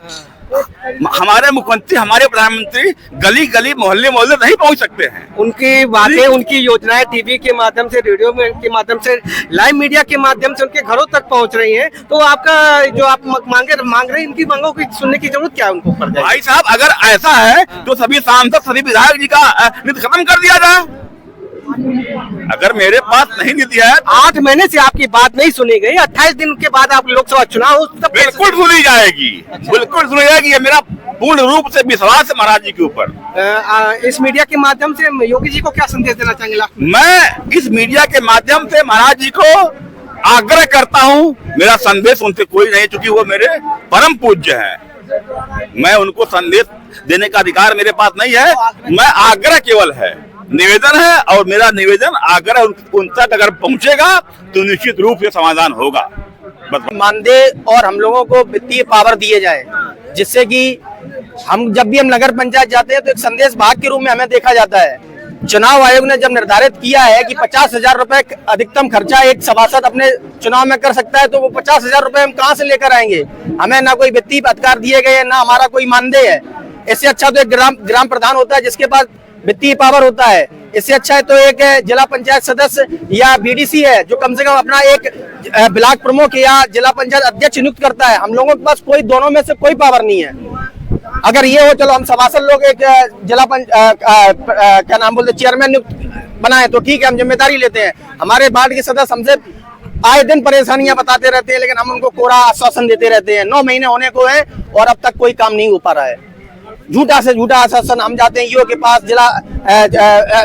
हमारे मुख्यमंत्री, हमारे प्रधानमंत्री गली गली मोहल्ले मोहल्ले नहीं पहुंच सकते हैं। उनकी बातें, उनकी योजनाएं टीवी के माध्यम से, रेडियो के माध्यम से, लाइव मीडिया के माध्यम से उनके घरों तक पहुंच रही हैं, तो आपका जो आप मांग रहे हैं, इनकी मांगों की सुनने की जरूरत क्या है उनको पड़ जाएगी? भाई साहब, अगर ऐसा है तो सभी सांसद, सभी विधायक जी का निधि खत्म कर दिया जाए। अगर मेरे पास नहीं निधि है, 8 महीने से आपकी बात नहीं सुनी गई, 28 दिन के बाद आप लोकसभा चुनाव हो, तब बिल्कुल सुनी जाएगी, बिल्कुल सुनी जाएगी। ये मेरा पूर्ण रूप से विश्वास है महाराज जी के ऊपर। इस मीडिया के माध्यम से योगी जी को क्या संदेश देना चाहेंगे? मैं इस मीडिया के माध्यम से महाराज जी को आग्रह करता हूँ, मेरा संदेश उनसे कोई नहीं, क्योंकि वो मेरे परम पूज्य हैं। मैं उनको संदेश देने का अधिकार मेरे पास नहीं है, मैं आग्रह केवल है निवेदन है और मेरा निवेदन आग्रह उन तक अगर पहुंचेगा तो निश्चित रूप से समाधान होगा। मानदेय और हम लोगों को वित्तीय पावर दिए जाए, जिससे कि हम जब भी हम नगर पंचायत जाते हैं तो एक संदेश भाग के रूप में हमें देखा जाता है। चुनाव आयोग ने जब निर्धारित किया है कि 50,000 रुपए अधिकतम खर्चा एक सभासद अपने चुनाव में कर सकता है, तो वो 50,000 रुपए हम कहां से लेकर आएंगे? हमें ना कोई वित्तीय अधिकार दिए गए हैं, ना हमारा कोई मानदेय है। इससे अच्छा तो एक ग्राम प्रधान होता है जिसके पास वित्तीय पावर होता है। इससे अच्छा है तो एक जिला पंचायत सदस्य या बीडीसी है जो कम से कम अपना एक ब्लॉक प्रमुख या जिला पंचायत अध्यक्ष नियुक्त करता है। हम लोगों के पास कोई दोनों में से कोई पावर नहीं है। अगर ये हो, चलो हम सभासद लोग एक जिला क्या नाम बोलते चेयरमैन नियुक्त बनाए तो ठीक है, हम जिम्मेदारी लेते हैं। हमारे वार्ड के सदस्य हमसे आए दिन परेशानियां बताते रहते हैं, लेकिन हम उनको कोरा आश्वासन देते रहते हैं। 9 महीने होने को है और अब तक कोई काम नहीं हो पा रहा है। झूठा से झूठा आश्वासन हम जाते हैं ईओ के पास, जिला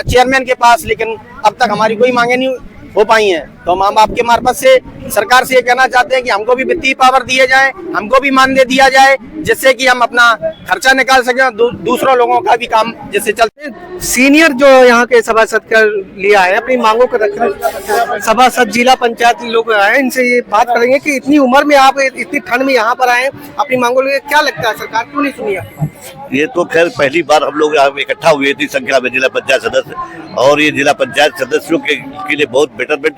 चेयरमैन के पास, लेकिन अब तक हमारी कोई मांगे नहीं हो पाई हैं। तो हम आपके मार्फत से सरकार से ये कहना चाहते हैं कि हमको भी वित्तीय पावर दिए जाए, हमको भी मानदेय दिया जाए, जिससे कि हम अपना खर्चा निकाल सकें और दूसरों लोगों का भी काम जिससे चलते। सीनियर जो यहाँ के सभासद का लिया है अपनी मांगों को रखने, सभासद जिला पंचायत लोग आए, इनसे ये बात करेंगे कि इतनी उम्र में आप इतनी ठंड में यहाँ पर आए अपनी मांगों को, क्या लगता है सरकार क्यों नहीं सुनी आपको? ये तो खैर पहली बार हम लोग यहाँ इकट्ठा हुए थी संख्या में जिला पंचायत सदस्य, और ये जिला पंचायत सदस्यों के लिए बहुत बेटरमेंट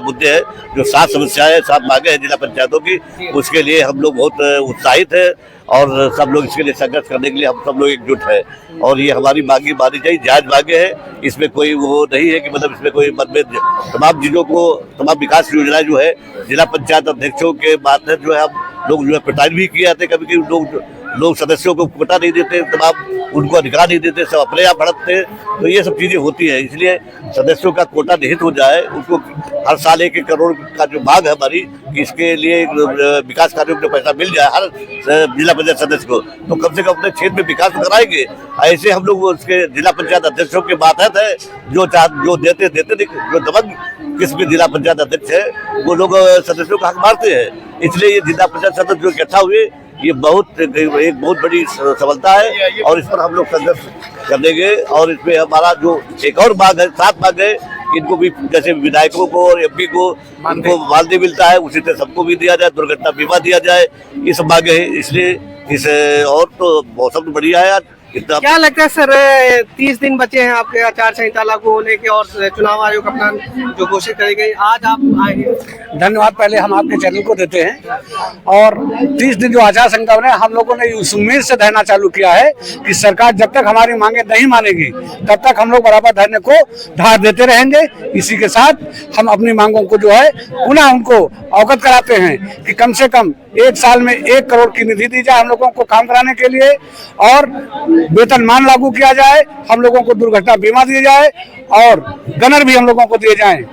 मुद्दे हैं। जो 7 समस्याएं 7 मांगे हैं जिला पंचायतों की, उसके लिए हम लोग बहुत उत्साहित है और सब लोग इसके लिए संघर्ष करने के लिए हम सब लोग एकजुट है। और ये हमारी मांगी मानी चाहिए, जायज मांगे है, इसमें कोई वो नहीं है कि मतलब इसमें कोई मतभेद। तमाम चीजों को, तमाम विकास योजनाएं जो है जिला पंचायत अध्यक्षों के माध्यम जो है हम लोग जो है प्रताड़ित भी किए जाते, कभी लोग सदस्यों को कोटा नहीं देते, तमाम उनको अधिकार नहीं देते, सब अपने आप भड़कते, तो ये सब चीजें होती है। इसलिए सदस्यों का कोटा निहित हो जाए, उनको हर साल 1-1 करोड़ का जो मांग है हमारी, कि इसके लिए विकास कार्यों में पैसा मिल जाए हर जिला पंचायत सदस्य को, तो कम से कम अपने क्षेत्र में विकास कराएंगे। ऐसे हम लोग उसके जिला पंचायत अध्यक्षों के मातहत है, जो देते जो दबंग किस्म के जिला पंचायत अध्यक्ष है वो लोग सदस्यों का हक मारते हैं। इसलिए ये जिला पंचायत सदस्य जो इकट्ठा हुए, ये एक बहुत बड़ी सफलता है और इस पर हम लोग संघर्ष करेंगे। और इसमें हमारा जो एक और मांग है, 7 मांग है, इनको भी जैसे विधायकों को और एमपी को उनको मानदेय मिलता है, उसी तरह सबको भी दिया जाए, दुर्घटना बीमा दिया जाए, ये सब मांगे हैं। इसलिए और तो मौसम तो बढ़िया है आज। क्या लगता है सर, 30 दिन बचे हैं आपके आचार संहिता लागू होने के और चुनाव आयोग अपना जो घोषित करेगी, आज आप आए हैं? धन्यवाद पहले हम आपके चैनल को देते हैं। और 30 दिन जो आचार संहिता में हम लोगों ने उस उम्मीद से धरना चालू किया है कि सरकार जब तक हमारी मांगे नहीं मानेगी तब तक हम लोग बराबर धरने को धार देते रहेंगे। इसी के साथ हम अपनी मांगों को जो है पुनः उनको अवगत कराते हैं कि कम से कम 1 साल में 1 करोड़ की निधि दी जाए हम लोगों को काम कराने के लिए, और वेतनमान लागू किया जाए, हम लोगों को दुर्घटना बीमा दिया जाए और गनर भी हम लोगों को दिए जाएं।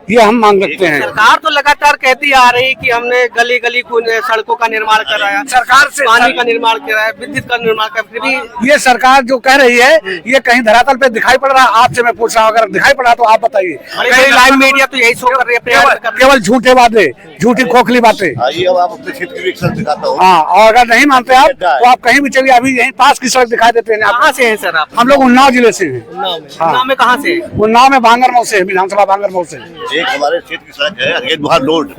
ये हम मांग रखते हैं। सरकार तो लगातार कहती आ रही कि हमने गली गली को सड़कों का निर्माण कराया, सरकार से पानी का निर्माण कराया, विद्युत का निर्माण कराया, फिर भी ये सरकार जो कह रही है ये कहीं धरातल पे दिखाई पड़ रहा है? आपसे मैं पूछ रहा हूँ, अगर दिखाई पड़ा तो आप बताइए। लाइव मीडिया तो यही शो कर रही है, केवल झूठे बातें, झूठी खोखली बातें। हाँ, और अगर नहीं मानते आप तो आप कहीं भी चलिए, अभी यहीं पास की सड़क दिखाई देते हैं। कहाँ से हैं सर आप? हम लोग उन्नाव जिले से हैं। उन्नाव में कहाँ से? उन्नाव में बांगरमऊ से, विधानसभा बांगरमऊ से। एक हमारे क्षेत्र की सड़क है अगेन रोड,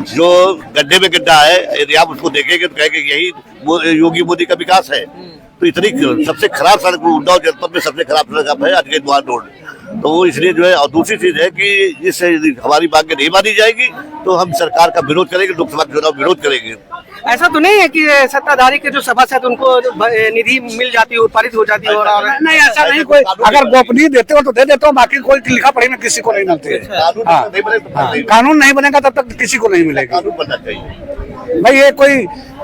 जो गड्ढे में गड्ढा है, यदि आप उसको देखेंगे तो कहेंगे यही योगी मोदी का विकास है। तो इतनी सबसे खराब सड़क उन्नाव जनपद में सबसे खराब सड़क है अगेन रोड। तो वो इसलिए जो है, और दूसरी चीज है कि इससे हमारी मांगे नहीं मानी जाएगी तो हम सरकार का विरोध करेंगे, लोकसभा चुनाव विरोध करेंगे। ऐसा तो नहीं है कि सत्ताधारी के जो सभासद उनको निधि मिल जाती है, पारित हो जाती है? और नहीं, ऐसा नहीं। कोई अगर गोपनीय देते हो तो दे देते हो, बाकी कोई लिखा पढ़ी में किसी को नहीं मिलती है। कानून नहीं बनेगा तब तक किसी को नहीं मिलेगा। कानून बनना चाहिए भाई, ये कोई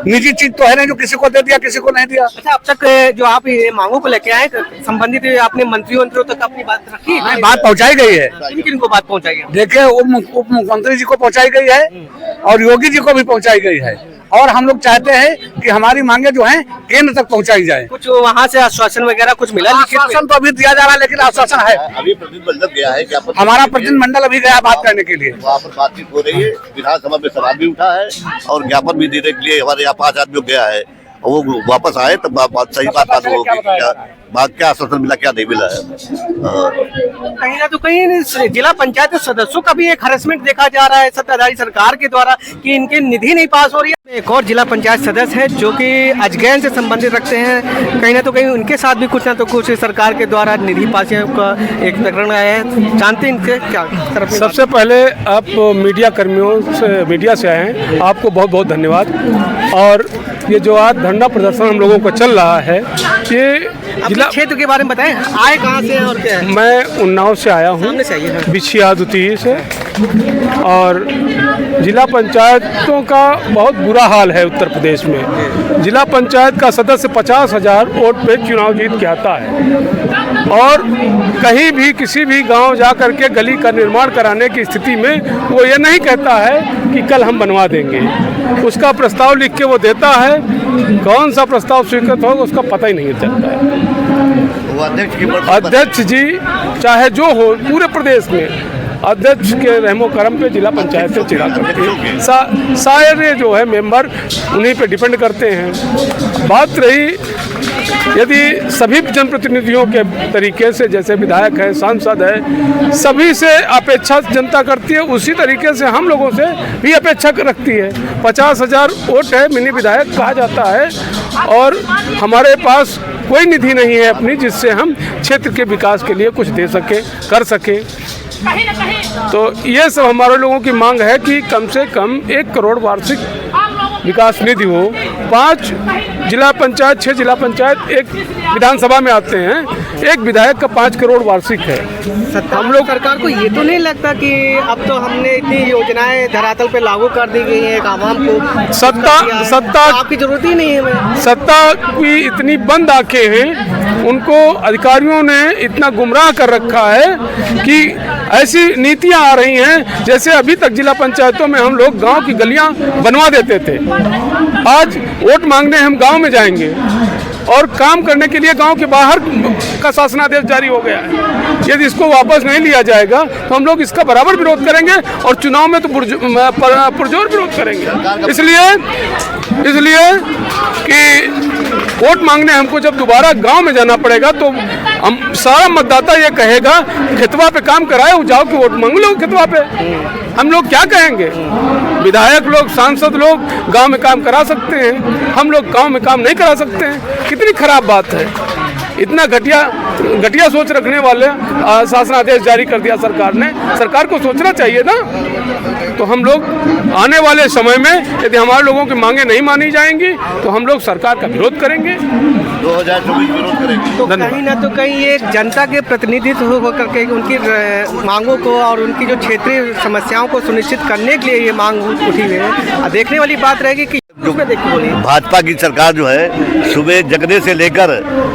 निजी चीज तो है नहीं जो किसी को दे दिया किसी को नहीं दिया। अच्छा, अब तक जो आप ये मांगों को लेके आए, संबंधित आपने मंत्रियों तक अपनी बात रखी? बात पहुंचाई गई है। किन किन को बात पहुंचाई है? देखिए, उप मुख्यमंत्री जी को पहुंचाई गई है और योगी जी को भी पहुंचाई गई है, और हम लोग चाहते हैं कि हमारी मांगे जो हैं केंद्र तक पहुंचाई जाए। कुछ वहाँ से आश्वासन वगैरह कुछ मिला? आश्वासन तो अभी दिया जा रहा है, लेकिन आश्वासन है। अभी प्रतिनिधिमंडल गया है, हमारा प्रतिनिधिमंडल अभी गया बात करने के लिए। वहाँ पर बातचीत हो रही है, विधानसभा में सवाल भी उठा है और ज्ञापन भी देने के लिए हमारे यहाँ 5 आदमी गया है। वो वापस आए तब सही बात होगी। क्या आश्वासन मिला क्या नहीं मिला है। कहीं ना तो कहीं जिला पंचायत सदस्यों का भी एक हरेसमेंट देखा जा रहा है सत्ताधारी सरकार के द्वारा कि इनके निधि नहीं पास हो रही है। एक और जिला पंचायत सदस्य है जो कि अजगैन से संबंधित रखते हैं, कहीं ना तो कहीं उनके साथ भी कुछ ना तो कुछ सरकार के द्वारा निधि पास का एक प्रकरण आया है। जानते हैं इनके क्या तरफ? सबसे पहले आप मीडिया कर्मियों से मीडिया से आए हैं, आपको बहुत बहुत धन्यवाद। और ये जो आज धरना प्रदर्शन हम लोगों का चल रहा है, ये जिला क्षेत्र के बारे में बताएं, आए कहाँ से और क्या है? मैं उन्नाव से आया हूँ, बिछिया दुती से। और जिला पंचायतों का बहुत बुरा हाल है उत्तर प्रदेश में। जिला पंचायत का सदस्य 50,000 वोट पे चुनाव जीत के आता है और कहीं भी किसी भी गांव जा कर के गली का निर्माण कराने की स्थिति में वो ये नहीं कहता है कि कल हम बनवा देंगे। उसका प्रस्ताव लिख के वो देता है, कौन सा प्रस्ताव स्वीकृत होगा उसका पता ही नहीं चलता है। अध्यक्ष जी चाहे जो हो, पूरे प्रदेश में अध्यक्ष के रहमो करम पे जिला पंचायत से चिरा करती है। सारे जो है मेंबर उन्हीं पे डिपेंड करते हैं। बात रही यदि सभी जनप्रतिनिधियों के तरीके से, जैसे विधायक है, सांसद है, सभी से अपेक्षा जनता करती है, उसी तरीके से हम लोगों से भी अपेक्षा रखती है। 50,000 वोट है, मिनी विधायक कहा जाता है और हमारे पास कोई निधि नहीं है अपनी जिससे हम क्षेत्र के विकास के लिए कुछ दे सके, कर सके। तो ये सब हमारे लोगों की मांग है कि कम से कम 1 करोड़ वार्षिक विकास निधि हो। 5 जिला पंचायत, 6 जिला पंचायत एक विधानसभा में आते हैं, एक विधायक का 5 करोड़ वार्षिक है। हम लोग सरकार को ये तो नहीं लगता कि अब तो हमने इतनी योजनाएं धरातल पे लागू कर दी गई हैं, आवाम को सत्ता आपकी जरूरत ही नहीं है। सत्ता की इतनी बंद आंखें हैं, उनको अधिकारियों ने इतना गुमराह कर रखा है कि ऐसी नीतियां आ रही हैं जैसे अभी तक जिला पंचायतों में हम लोग गांव की गलियां बनवा देते थे। आज वोट मांगने हम गांव में जाएंगे और काम करने के लिए गांव के बाहर का शासनादेश जारी हो गया है। यदि इसको वापस नहीं लिया जाएगा तो हम लोग इसका बराबर विरोध करेंगे और चुनाव में तो पुरजोर विरोध करेंगे। इसलिए कि वोट मांगने हमको जब दोबारा गांव में जाना पड़ेगा तो हम सारा मतदाता ये कहेगा खेतवा पे काम कराए, जाओ कि वोट मांग लो खेतवा पे। हम लोग क्या कहेंगे? विधायक लोग, सांसद लोग गांव में काम करा सकते हैं, हम लोग गांव में काम नहीं करा सकते हैं। कितनी खराब बात है। इतना घटिया सोच रखने वाले शासनादेश जारी कर दिया सरकार ने। सरकार को सोचना चाहिए ना। तो हम लोग आने वाले समय में यदि हमारे लोगों की मांगे नहीं मानी जाएंगी तो हम लोग सरकार का विरोध करेंगे, 2024 विरोध करेंगे। तो कहीं ना तो कहीं एक जनता के प्रतिनिधित्व होकर के उनकी मांगों को और उनकी जो क्षेत्रीय समस्याओं को सुनिश्चित करने के लिए ये मांग उठी हुई है। देखने वाली बात रहेगी कि भाजपा की सरकार जो है सुबह जगने से लेकर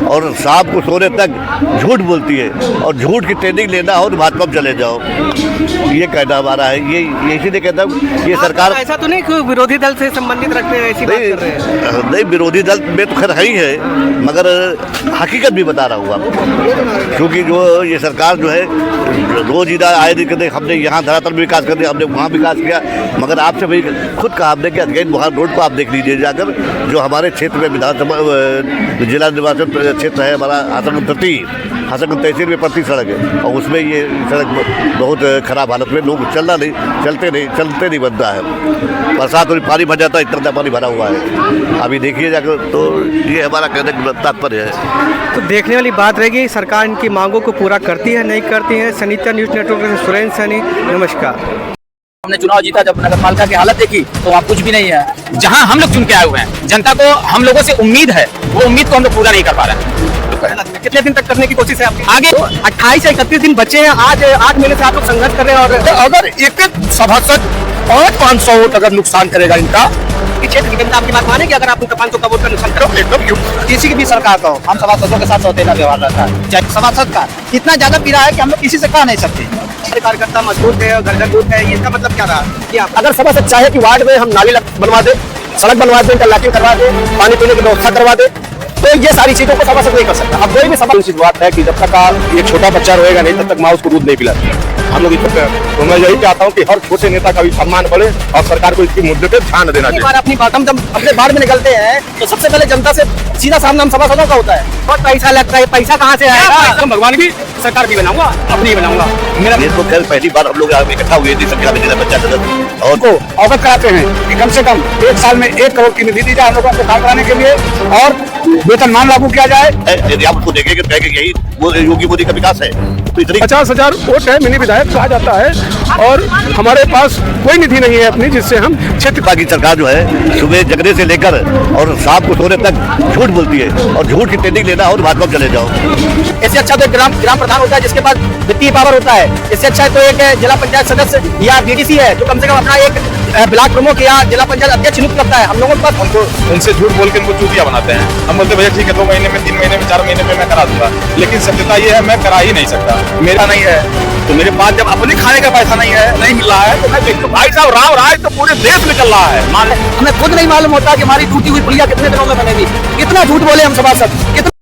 और शाम को सोने तक झूठ बोलती है और झूठ की ट्रेनिंग लेना हो तो भाजपा में चले जाओ, ये कहना हमारा है। ये इसीलिए कहता हूँ ये सरकार ऐसा तो नहीं कि विरोधी दल से संबंधित रखते हैं, ऐसी बात कर रहे हैं। नहीं, विरोधी दल में तो खैर है ही है, मगर हकीकत भी बता रहा हूँ आपको। क्योंकि जो ये सरकार जो है रोज इधर आए दिन कहते हमने यहाँ धरातल में विकास कर दिया, हमने वहाँ विकास किया, मगर आपसे भाई खुद कहा हमने कि अजगैन बुहार रोड को आप देख लीजिए जाकर, जो हमारे क्षेत्र में विधानसभा जिला निर्वाचन क्षेत्र है हमारा हसनगंज तहसील में पड़ती सड़क है और उसमें ये सड़क बहुत खराब हालत में, लोग चलते नहीं बनता है। बरसात में पानी भर जाता है, इतना पानी भरा हुआ है। अभी देखिए जाकर, तो ये हमारा कहने का तात्पर्य है। तो देखने वाली बात रहेगी सरकार इनकी मांगों को पूरा करती है नहीं करती है। सनीता न्यूज़ नेटवर्क से सुरेंद्र सैनी, नमस्कार। हमने चुनाव जीता, जब नगर पालिका की हालत देखी तो वहाँ कुछ भी नहीं है। जहां हम लोग चुन के आए हुए हैं, जनता को हम लोगों से उम्मीद है, वो उम्मीद को हम लोग पूरा नहीं कर पा रहे हैं। कितने दिन तक करने की कोशिश है आपकी? आगे 28 से 31 दिन बचे हैं। आज 8 महीने से आप लोग संघर्ष कर रहे हैं और अगर एक सभासद 500 वोट अगर नुकसान करेगा इनका, क्षेत्र की जनता आपकी बात मानेगी अगर आप उनका 500 का वोट का नुकसान करोगे? किसी की भी सरकार का हो, हम सभासदों के साथ सौतेला व्यवहार रहता है। चाहे सभासद का इतना ज्यादा पीड़ा है कि हम लोग किसी से कह नहीं सकते। कार्यकर्ता मजबूत है और घर दूत है, इसका मतलब क्या रहा कि आप अगर सभासद चाहे कि वार्ड में हम नाली बनवा दे, सड़क बनवा दे, इंटरलॉकिंग करवा दे, पानी पीने की व्यवस्था करवा दे, तो तो ये सारी चीजों को सभासद नहीं कर सकता। अब कोई भी सभा बात है कि जब तक एक छोटा बच्चा रोएगा नहीं तब तक माँ उसको दूध नहीं पिलाती। हम लोग तो मैं यही चाहता हूँ कि हर छोटे नेता का भी सम्मान बढ़े और सरकार को इसकी मुद्दे पे ध्यान देना चाहिए। अपनी बात हम जब अपने बाढ़ में निकलते हैं तो सबसे पहले जनता से सीधा सामना हम सभासदों का होता है। बहुत पैसा लगता है, पैसा कहाँ से आएगा? भगवान की सरकार भी बनाऊंगा, अपनी बनाऊंगा। मेरा तो कल पहली बार हम लोग इकट्ठा हुए थे संख्या में जिला पंचायत सदस्य और को अवगत कराते हैं कि कम से कम एक साल में 1 करोड़ की निधि दी जाए हम लोगों को काम कराने के लिए और वेतनमान लागू किया जाए। यदि आप उसको देखेंगे तो कहेंगे यही वो योगी मोदी का विकास है। तो इतनी 50,000 वोट है, मिनी विधायक कहा जाता है और हमारे पास कोई निधि नहीं है अपनी जिससे हम क्षेत्र की सरकार जो है सुबह जगने से लेकर और शाम को सोने तक झूठ बोलती है और झूठ की ट्रेनिंग लेना हो तो भाजपा में चले जाओ। इससे अच्छा तो एक ग्राम प्रधान होता है जिसके पास वित्तीय पावर होता है। इससे अच्छा तो एक जिला पंचायत सदस्य या बीडीसी है जो कम से कम अपना एक ब्लॉक प्रमुख या जिला पंचायत अध्यक्ष नियुक्त करता है। हम लोगों के पास हमको उनसे झूठ बोल के उनको चूतिया बनाते हैं। हम बोलते भैया ठीक है 2 महीने में 3 महीने में 4 महीने में मैं करा दूंगा, लेकिन सत्यता ये है मैं करा ही नहीं सकता। मेरा नहीं है तो मेरे पास जब अपने खाने का पैसा नहीं मिल रहा है तो मैं देखता हूँ भाई साहब राव राज तो पूरे देश में चल रहा है। हमें खुद नहीं मालूम होता कि हमारी टूटी हुई पुलिया कितने दिनों में बनेगी। कितना झूठ बोले हम सभासद, कितना